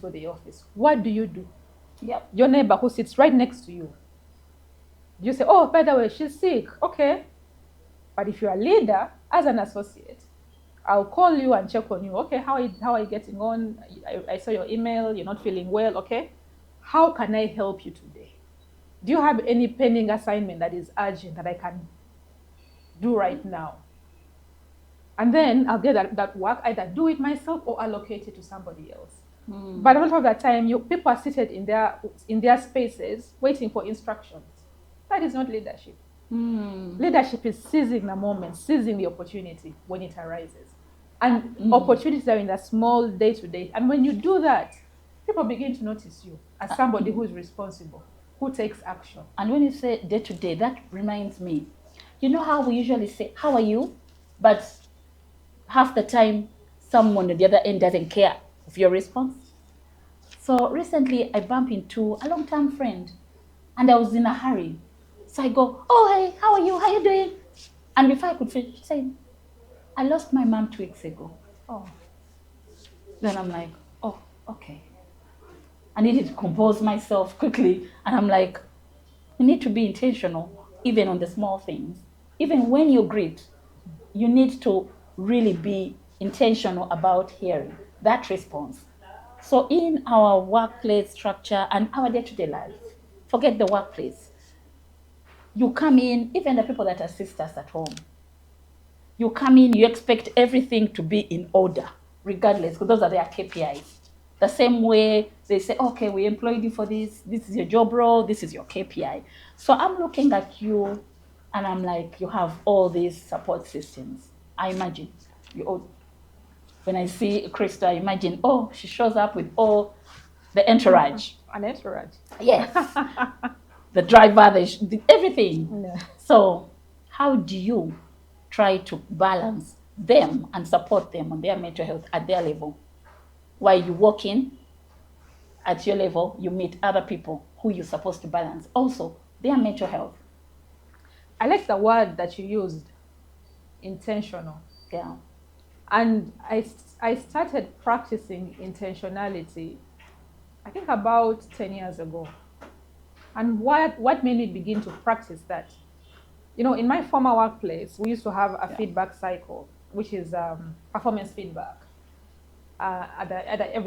to the office, what do? Yep. Your neighbor who sits right next to you, you say, oh, by the way, she's sick. Okay. But if you're a leader, as an associate, I'll call you and check on you. Okay, how are you getting on? I saw your email. You're not feeling well. Okay. How can I help you today? Do you have any pending assignment that is urgent that I can do right now? And then I'll get that work, either do it myself or allocate it to somebody else. But a lot of the time, people are seated in their spaces waiting for instructions. That is not leadership. Leadership is seizing the moment, seizing the opportunity when it arises. And opportunities are in the small day-to-day. And when you do that, people begin to notice you as somebody who is responsible, who takes action. And when you say day-to-day, that reminds me, you know how we usually say, how are you? But half the time, someone at the other end doesn't care of your response. So recently, I bumped into a long-term friend, and I was in a hurry. So I go, oh, hey, how are you? How are you doing? And before I could finish, she said, I lost my mom 2 weeks ago. Oh. Then I'm like, oh, okay. I needed to compose myself quickly. And I'm like, you need to be intentional, even on the small things. Even when you greet, you need to really be intentional about hearing that response. So in our workplace structure and our day-to-day life, forget the workplace. You come in, even the people that assist us at home, you come in, you expect everything to be in order, regardless, because those are their KPIs. The same way they say, okay, we employed you for this is your job role, this is your KPI. So I'm looking at you and I'm like, you have all these support systems. I imagine, when I see Crystal, I imagine, oh, she shows up with all the entourage. An entourage. Yes. The driver, everything. Yeah. So how do you try to balance them and support them on their mental health at their level? While you walk in, at your level, you meet other people who you're supposed to balance. Also, their mental health. I like the word that you used, intentional. Yeah. And I started practicing intentionality, I think about 10 years ago. And what made me begin to practice that? You know, in my former workplace, we used to have a feedback cycle, which is performance feedback at every